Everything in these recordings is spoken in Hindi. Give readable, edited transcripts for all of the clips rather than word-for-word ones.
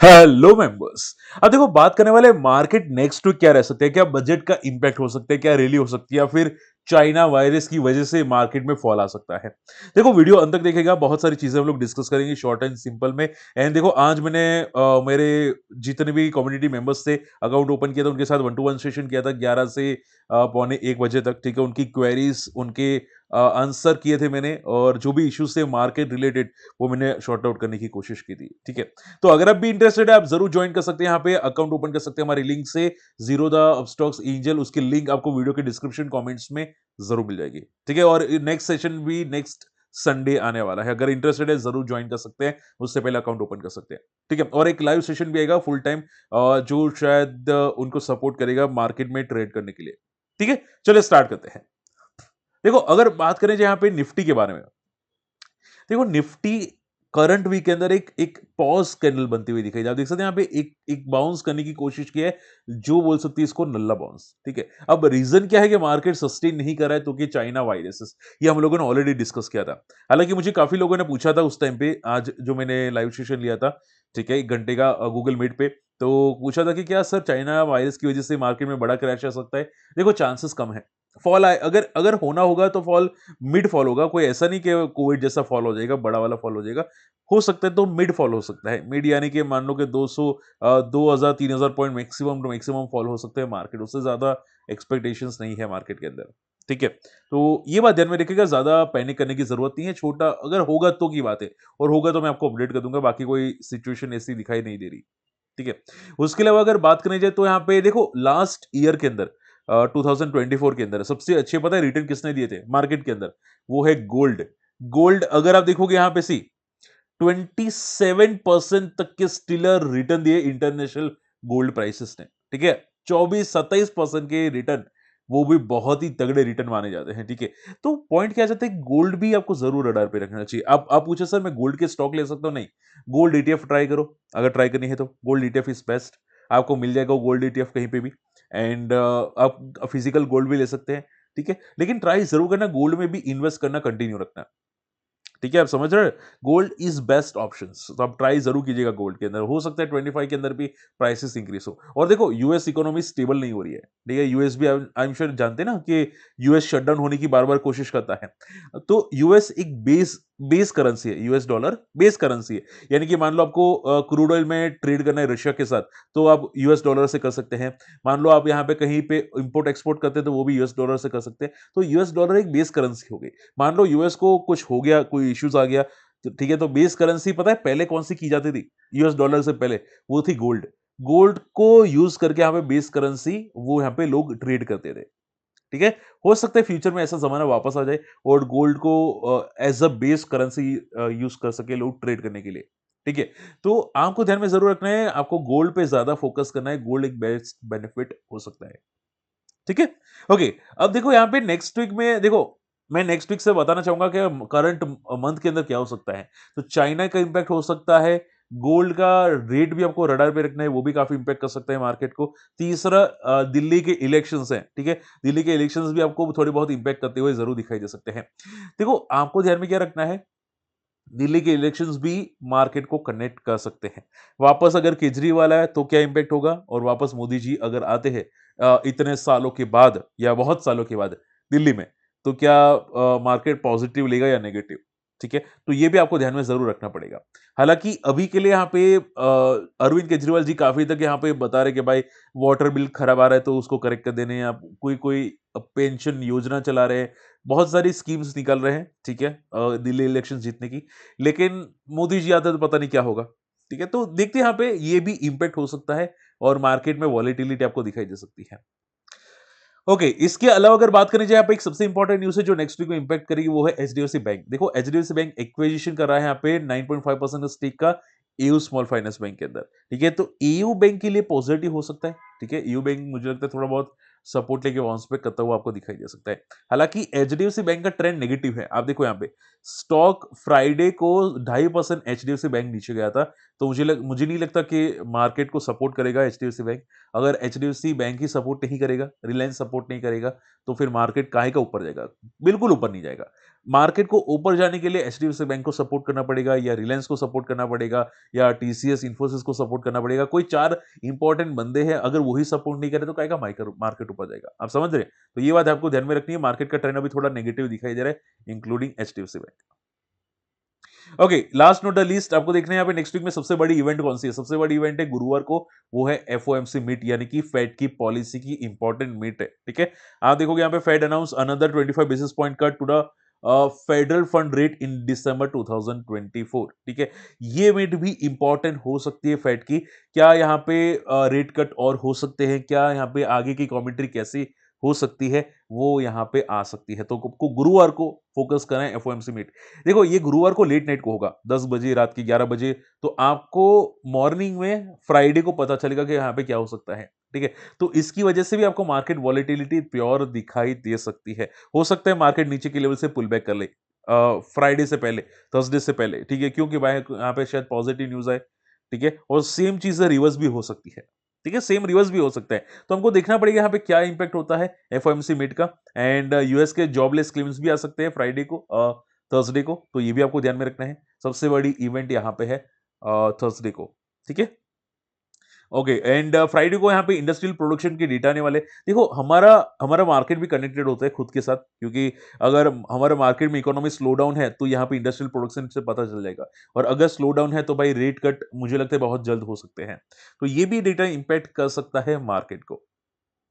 Hello members. अब देखो बात करने वाले मार्केट नेक्स्ट वीक क्या रह सकते हैं, क्या बजट का इंपैक्ट हो सकता है, क्या रैली हो सकती है या फिर चाइना वायरस की वजह से मार्केट में फॉल आ सकता है। देखो वीडियो अंत तक देखेगा, बहुत सारी चीजें हम लोग डिस्कस करेंगे शॉर्ट एंड सिंपल में। एंड देखो आज मैंने मेरे जितने भी कम्युनिटी मेंबर्स थे अकाउंट ओपन किया था, उनके साथ 1-to-1 सेशन किया था 11 से पौने 1 बजे तक। ठीक है, उनकी क्वेरीज उनके आंसर किए थे मैंने, और जो भी इश्यूज थे मार्केट रिलेटेड वो मैंने शॉर्ट आउट करने की कोशिश की थी। ठीक है, तो अगर आप भी इंटरेस्टेड है आप जरूर ज्वाइन कर सकते हैं, यहाँ पे अकाउंट ओपन कर सकते हैं हमारी लिंक से, जीरो द अपस्टॉक्स एंजल। उसकी लिंक आपको वीडियो के डिस्क्रिप्शन कमेंट्स में जरूर मिल जाएगी। ठीक है, और नेक्स्ट सेशन भी नेक्स्ट संडे आने वाला है, अगर इंटरेस्टेड है जरूर ज्वाइन कर सकते हैं, उससे पहले अकाउंट ओपन कर सकते हैं। ठीक है, और एक लाइव सेशन भी आएगा फुल टाइम, जो शायद उनको सपोर्ट करेगा मार्केट में ट्रेड करने के लिए। ठीक है, चलिए स्टार्ट करते हैं। देखो अगर बात करें यहाँ पे निफ्टी के बारे में, देखो निफ्टी करंट वीक के अंदर एक एक पॉज कैंडल बनती हुई दिखाई, आप देख सकते हैं यहाँ पे एक एक बाउंस करने की कोशिश की है, जो बोल सकती है इसको नल्ला बाउंस। ठीक है, अब रीजन क्या है कि मार्केट सस्टेन नहीं कर रहा है, तो कि चाइना वायरसेस, ये हम लोगों ने ऑलरेडी डिस्कस किया था। हालांकि मुझे काफी लोगों ने पूछा था उस टाइम पे, आज जो मैंने लाइव सेशन लिया था, ठीक है, 1 घंटे का गूगल मीट पे, तो पूछा था कि क्या सर चाइना वायरस की वजह से मार्केट में बड़ा क्रैश आ सकता है। देखो चांसेस कम है, फॉल आए, अगर अगर होना होगा तो फॉल मिड फॉल होगा, कोई ऐसा नहीं कि कोविड जैसा फॉल हो जाएगा, बड़ा वाला फॉल हो जाएगा। हो सकता है तो मिड फॉल हो सकता है, मिड यानी कि मान लो कि 200 2000 3000 point maximum to maximum fall हो सकते हैं मार्केट, उससे ज्यादा एक्सपेक्टेशंस नहीं है मार्केट के अंदर। ठीक है, तो ये बात ध्यान में रखिएगा, ज्यादा पैनिक करने की जरूरत नहीं है, छोटा अगर होगा तो की बात है, और होगा तो मैं आपको अपडेट कर दूंगा, बाकी कोई सिचुएशन ऐसी दिखाई नहीं दे रही। ठीक है, उसके अलावा अगर बात करें जाए तो यहाँ पे देखो लास्ट ईयर के अंदर 2024 के अंदर सबसे अच्छे पता है रिटर्न किसने दिए थे मार्केट के अंदर, वो है गोल्ड। गोल्ड अगर आप देखोगे यहाँ पे 27% तक के स्टिलर रिटर्न दिए इंटरनेशनल गोल्ड प्राइसेस ने। ठीक है, 24-27% के रिटर्न, वो भी बहुत ही तगड़े रिटर्न माने जाते हैं। ठीक है, तो पॉइंट क्या जाता है, गोल्ड भी आपको जरूर रडार पे रखना चाहिए। आप पूछे सर मैं गोल्ड के स्टॉक ले सकता हूँ, नहीं, गोल्ड ईटीएफ ट्राई करो, अगर ट्राई करनी है तो गोल्ड ईटीएफ इज बेस्ट, आपको मिल जाएगा गोल्ड ईटीएफ कहीं पे भी। एंड आप फिजिकल गोल्ड भी ले सकते हैं। ठीक है, लेकिन ट्राई जरूर करना गोल्ड में भी इन्वेस्ट करना कंटिन्यू रखना। ठीक है, आप समझ रहे हैं, गोल्ड इज बेस्ट ऑप्शन, तो आप ट्राई जरूर कीजिएगा गोल्ड के अंदर, हो सकता है 25 के अंदर भी प्राइसेस इंक्रीज हो। और देखो यूएस इकोनॉमी स्टेबल नहीं हो रही है। ठीक है, यूएस भी आई एम श्योर जानते हैं ना कि यूएस शटडाउन होने की बार बार कोशिश करता है, तो यूएस एक बेस बेस करेंसी है, यूएस डॉलर बेस करेंसी है। यानी कि मान लो आपको क्रूड ऑयल में ट्रेड करना है रशिया के साथ, तो आप यूएस डॉलर से कर सकते हैं। मान लो आप यहाँ पे कहीं पे इंपोर्ट एक्सपोर्ट करते हैं, तो वो भी यूएस डॉलर से कर सकते हैं। तो यूएस डॉलर एक बेस करेंसी हो गई। मान लो यूएस को कुछ हो गया, कोई इश्यूज आ गया, तो ठीक है, तो बेस करेंसी पता है पहले कौन सी की जाती थी यूएस डॉलर से पहले, वो थी गोल्ड। गोल्ड को यूज करके यहाँ पे बेस करेंसी वो यहाँ पे लोग ट्रेड करते थे। ठीक है, हो सकता है फ्यूचर में ऐसा जमाना वापस आ जाए और गोल्ड को as a base currency use कर सके लोग ट्रेड करने के लिए। ठीक है, तो आपको ध्यान में जरूर रखना है, आपको गोल्ड पे ज्यादा फोकस करना है, गोल्ड एक बेस्ट बेनिफिट हो सकता है। ठीक है, ओके। अब देखो यहाँ पे नेक्स्ट वीक में देखो, मैं नेक्स्ट वीक से बताना चाहूंगा कि करंट मंथ के अंदर क्या हो सकता है। तो चाइना का इंपैक्ट हो सकता है, गोल्ड का रेट भी आपको रडार पे रखना है, वो भी काफी इंपैक्ट कर सकता है मार्केट को। तीसरा दिल्ली के इलेक्शंस हैं। ठीक है, दिल्ली के इलेक्शंस भी आपको थोड़ी बहुत इंपैक्ट करते हुए जरूर दिखाई दे सकते हैं। देखो आपको ध्यान में क्या रखना है, दिल्ली के इलेक्शंस भी मार्केट को कनेक्ट कर सकते हैं। वापस अगर केजरीवाल आए तो क्या इंपैक्ट होगा, और वापस मोदी जी अगर आते हैं इतने सालों के बाद या बहुत सालों के बाद दिल्ली में, तो क्या मार्केट पॉजिटिव लेगा या नेगेटिव। ठीक है, तो ये भी आपको ध्यान में जरूर रखना पड़ेगा। हालांकि अभी के लिए यहाँ पे अरविंद केजरीवाल जी काफी तक यहाँ पे बता रहे कि भाई वाटर बिल खराब आ रहा है तो उसको करेक्ट कर देने, या कोई कोई पेंशन योजना चला रहे हैं, बहुत सारी स्कीम्स निकल रहे हैं। ठीक है, दिल्ली इलेक्शन जीतने की, लेकिन मोदी जी आते तो पता नहीं क्या होगा। ठीक है, तो देखते हैं यहाँ पे ये भी इंपैक्ट हो सकता है, और मार्केट में वॉलेटिलिटी आपको दिखाई दे सकती है। ओके, इसके अलावा अगर बात करें जाए, यहाँ पे एक सबसे इंपॉर्टेंट न्यूज है जो नेक्स्ट वीक में इंपैक्ट करेगी, वो है एचडीएफसी बैंक। देखो एचडीएफसी बैंक एक्विजिशन कर रहा है यहाँ पे 9.5% स्टेक का एयू स्मॉल फाइनेंस बैंक के अंदर। ठीक है, तो एयू बैंक के लिए पॉजिटिव हो सकता है। ठीक है, एयू बैंक मुझे लगता है थोड़ा बहुत सपोर्ट लेके बाउंस बैक करता हुआ आपको दिखाई दे सकता है। हालांकि एचडीएफसी बैंक का ट्रेंड नेगेटिव है, आप देखो यहाँ पे स्टॉक फ्राइडे को 2.5% एचडीएफसी बैंक नीचे गया था, तो मुझे नहीं लगता कि मार्केट को सपोर्ट करेगा एचडीएफसी बैंक। अगर एचडीएफसी बैंक ही सपोर्ट नहीं करेगा, रिलायंस सपोर्ट नहीं करेगा, तो फिर मार्केट काहे का ऊपर जाएगा, बिल्कुल ऊपर नहीं जाएगा। मार्केट को ऊपर जाने के लिए एचडीएफसी बैंक को सपोर्ट करना पड़ेगा, या रिलायंस को सपोर्ट करना पड़ेगा, या टीसीएस इन्फोसिस को सपोर्ट करना पड़ेगा। कोई 4 इंपॉर्टेंट बंदे हैं, अगर वही सपोर्ट नहीं करे तो काहे का मार्केट ऊपर जाएगा। आप समझ रहे हैं? तो ये बात आपको ध्यान में रखनी है। मार्केट का ट्रेंड अभी थोड़ा नेगेटिव दिखाई दे रहा है, including HDFC bank. Okay, last not the least, आपको देखना है यहाँ पे नेक्स्ट वीक में सबसे बड़ी इवेंट कौन सी है। सबसे बड़ी इवेंट है गुरुवार को, वो है एफओएमसी मीट, यानी कि फेड की पॉलिसी की इंपॉर्टेंट मीट है। ठीक है, आप देखोगे यहाँ पे Fed announce another 25 basis point cut to the federal fund rate in December 2024। ठीक है, ये मीट भी इंपॉर्टेंट हो सकती है फेड की। क्या यहाँ पे रेट कट और हो सकते हैं, क्या यहाँ पे आगे की कमेंट्री कैसी हो सकती है, वो यहाँ पे आ सकती है। तो गुरुवार को फोकस करें एफओएमसी मीट। देखो, ये गुरुवार को लेट नाइट को होगा, 10 बजे, रात के 11 बजे। तो आपको मॉर्निंग में फ्राइडे को पता चलेगा कि यहाँ पे क्या हो सकता है। ठीक है, तो इसकी वजह से भी आपको मार्केट वॉलेटिलिटी प्योर दिखाई दे सकती है। हो सकता है मार्केट नीचे के लेवल से पुल बैक कर ले फ्राइडे से पहले, थर्सडे से पहले। ठीक है, क्योंकि भाई यहाँ पे शायद पॉजिटिव न्यूज आए। ठीक है, और सेम चीज रिवर्स भी हो सकती है। ठीक है, सेम रिवर्स भी हो सकता है। तो हमको देखना पड़ेगा यहाँ पे क्या इंपैक्ट होता है एफओएमसी मीट का। एंड यूएस के जॉबलेस क्लेम्स भी आ सकते हैं फ्राइडे को, थर्सडे को। तो ये भी आपको ध्यान में रखना है। सबसे बड़ी इवेंट यहाँ पे है थर्सडे को। ठीक है, ओके। एंड फ्राइडे को यहाँ पे इंडस्ट्रियल प्रोडक्शन के डेटा आने वाले। देखो, हमारा हमारा मार्केट भी कनेक्टेड होता है खुद के साथ, क्योंकि अगर हमारे मार्केट में इकोनॉमी स्लो डाउन है तो यहाँ पे इंडस्ट्रियल प्रोडक्शन से पता चल जाएगा। और अगर स्लो डाउन है तो भाई रेट कट मुझे लगता है बहुत जल्द हो सकते हैं। तो ये भी डेटा इंपैक्ट कर सकता है मार्केट को।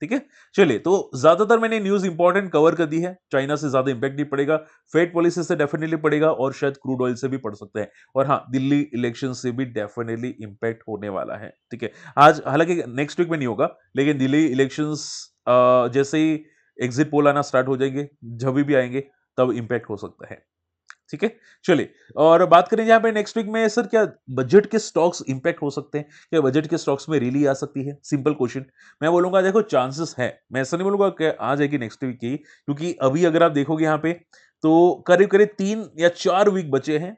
ठीक है, चलिए, तो ज्यादातर मैंने न्यूज इंपॉर्टेंट कवर कर दी है। चाइना से ज्यादा इंपैक्ट नहीं पड़ेगा, फेड पॉलिसी से डेफिनेटली पड़ेगा, और शायद क्रूड ऑयल से भी पड़ सकता है। और हाँ, दिल्ली इलेक्शन से भी डेफिनेटली इंपैक्ट होने वाला है। ठीक है, आज हालांकि नेक्स्ट वीक में नहीं होगा, लेकिन दिल्ली इलेक्शंस जैसे ही एग्जिट पोल आना स्टार्ट हो जाएंगे, जब भी आएंगे, तब इंपैक्ट हो सकता है। ठीक है, चलिए, और बात करें यहाँ पे नेक्स्ट वीक में, सर क्या बजट के स्टॉक्स इंपैक्ट हो सकते हैं, क्या बजट के स्टॉक्स में रैली आ सकती है? Simple question. मैं बोलूंगा देखो, चांसेस है। मैं ऐसा नहीं बोलूंगा कि आ जाएगी नेक्स्ट वीक की, क्योंकि अभी अगर आप देखोगे यहाँ पे, तो करीब करीब 3 या 4 वीक बचे हैं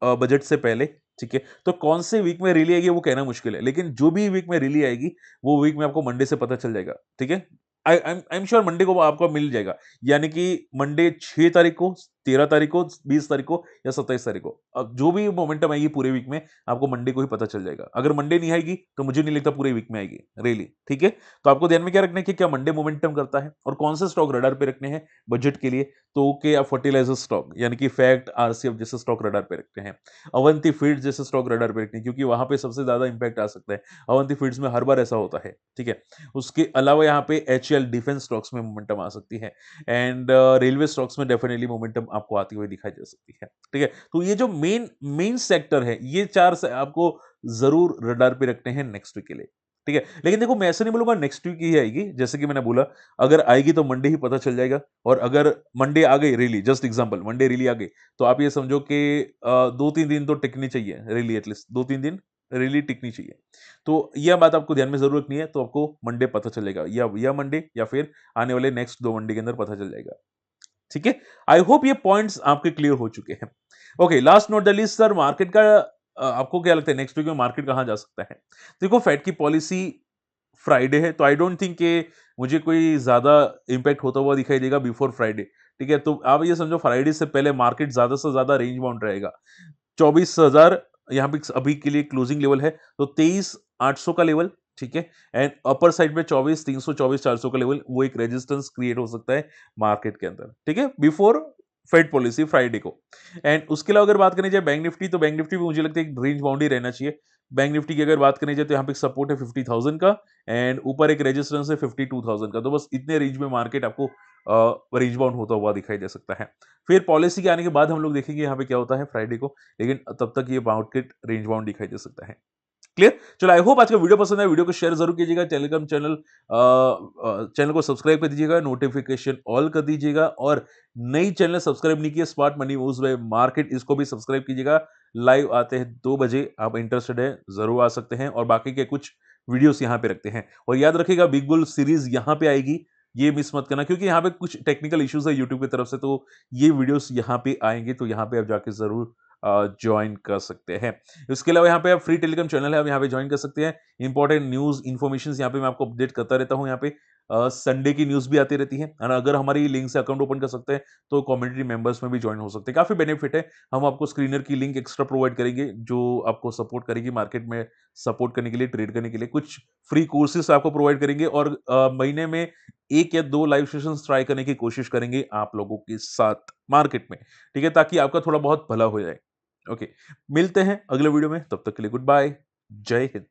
बजट से पहले। ठीक है, तो कौन से वीक में रैली आएगी वो कहना मुश्किल है, लेकिन जो भी वीक में रैली आएगी, वो वीक में आपको मंडे से पता चल जाएगा। ठीक है, आई एम श्योर मंडे को वो आपको मिल जाएगा। यानी कि मंडे 6 तारीख को, 13 तारीख को, 20 तारीख को, या 27 तारीख को, अब जो भी मोमेंटम आएगी पूरे वीक में, आपको मंडे को ही पता चल जाएगा। अगर मंडे नहीं आएगी तो मुझे नहीं लगता पूरे वीक में आएगी रैली। ठीक है, तो आपको ध्यान में क्या रखना है कि क्या मंडे मोमेंटम करता है, और कौन से स्टॉक रडार पे रखने हैं बजट के लिए। तो के आप फर्टिलाइजर स्टॉक, यानी कि फैक्ट, आरसीएफ जैसे स्टॉक रडार पे रखते हैं। अवंती फीड्स जैसे स्टॉक रडार पे रखते हैं, क्योंकि वहां पे सबसे ज्यादा इंपैक्ट आ सकता है। अवंती फीड्स में हर बार ऐसा होता है। ठीक है, उसके अलावा यहाँ पे एचएल डिफेंस स्टॉक्स में मोमेंटम आ सकती है। एंड रेलवे स्टॉक्स में डेफिनेटली मोमेंटम आपको आती हुई दिखाई दे सकती है। ठीक है, तो ये जो मेन मेन सेक्टर है, ये 4 से आपको जरूर रडार पे रखने हैं नेक्स्ट वीक के लिए। ठीक है, लेकिन देखो, मैं ऐसा नहीं बोलूंगा नेक्स्ट वीक ही आएगी। जैसे कि मैंने बोला, अगर आएगी तो मंडे ही पता चल जाएगा। और अगर मंडे आ गई rally, just example Monday rally आ गई, तो आप ये समझो कि 2-3 दिन तो टिकनी चाहिए रैली, एटलीस्ट 2-3 दिन रैली टिकनी चाहिए। तो यह बात आपको ध्यान में जरूर रखनी है। तो आपको मंडे पता चलेगा, या मंडे, या फिर आने वाले नेक्स्ट 2 मंडे के अंदर पता चल जाएगा। ठीक है, आई होप ये पॉइंट्स आपके क्लियर हो चुके हैं। Okay, last not the least, sir market का आपको क्या लगता है नेक्स्ट वीक में मार्केट कहां जा सकता है? देखो, फेड की पॉलिसी फ्राइडे है, तो आई डोंट थिंक कि मुझे कोई ज्यादा इंपैक्ट होता हुआ दिखाई देगा बिफोर फ्राइडे। ठीक है, तो आप ये समझो फ्राइडे से पहले मार्केट ज्यादा से ज्यादा रेंज बाउंड रहेगा। 24,000 यहाँ पे अभी के लिए क्लोजिंग लेवल है, तो 23,800 का लेवल। ठीक है, एंड अपर साइड में 24,300, 24,400 का लेवल, वो एक रेजिस्टेंस क्रिएट हो सकता है मार्केट के अंदर। ठीक है, बिफोर फेड पॉलिसी फ्राइडे को। एंड उसके अलावा अगर बात करनी जाए बैंक निफ्टी, तो बैंक निफ्टी भी मुझे लगता है एक रेंज बाउंड ही रहना चाहिए। बैंक निफ्टी की अगर बात करनी जाए, तो यहाँ पे सपोर्ट है 50,000 का, एंड ऊपर एक रेजिस्टेंस है 52,000 का। तो बस इतने रेंज में मार्केट आपको रेंज बाउंड होता हुआ दिखाई दे सकता है। फिर पॉलिसी के आने के बाद हम लोग देखेंगे यहाँ पे क्या होता है फ्राइडे को, लेकिन तब तक ये मार्केट रेंज बाउंड दिखाई दे सकता है। क्लियर? चलो, आई होप आज का वीडियो पसंद है। वीडियो को शेयर जरूर कीजिएगा, टेलीग्राम चैनल को सब्सक्राइब कर दीजिएगा, नोटिफिकेशन ऑल कर दीजिएगा, और नई चैनल सब्सक्राइब नहीं किए smart money moves bye market, इसको भी सब्सक्राइब कीजिएगा। लाइव आते हैं 2 बजे, आप इंटरेस्टेड है जरूर आ सकते हैं, और बाकी के कुछ वीडियोस यहाँ पे रखते हैं। और याद रखिएगा, बिग बुल सीरीज यहाँ पे आएगी, ये मिस मत करना, क्योंकि यहाँ पे कुछ टेक्निकल इश्यूज है यूट्यूब की तरफ से, तो ये वीडियोस यहाँ पे आएंगे, तो यहाँ पे आप जाके जरूर ज्वाइन कर सकते हैं। इसके अलावा यहाँ पे आप फ्री टेलीग्राम चैनल है, आप यहाँ पे ज्वाइन कर सकते हैं। इंपॉर्टेंट न्यूज इन्फॉर्मेशन यहाँ पे मैं आपको अपडेट करता रहता हूँ यहाँ पे। संडे की न्यूज़ भी आती रहती है और अगर हमारी लिंक से अकाउंट ओपन कर सकते हैं, तो कम्युनिटी मेंबर्स में भी जॉइन हो सकते हैं। काफ़ी बेनिफिट है। हम आपको स्क्रीनर की लिंक एक्स्ट्रा प्रोवाइड करेंगे, जो आपको सपोर्ट करेगी मार्केट में सपोर्ट करने के लिए, ट्रेड करने के लिए। कुछ फ्री कोर्सेज़ आपको प्रोवाइड करेंगे और महीने में 1 या 2 लाइव सेशंस ट्राई करने की कोशिश करेंगे आप लोगों के साथ मार्केट में, ठीक है? ताकि आपका थोड़ा बहुत भला हो जाए। ओके, मिलते हैं अगले वीडियो में, तब तक के लिए गुड बाय। जय हिंद।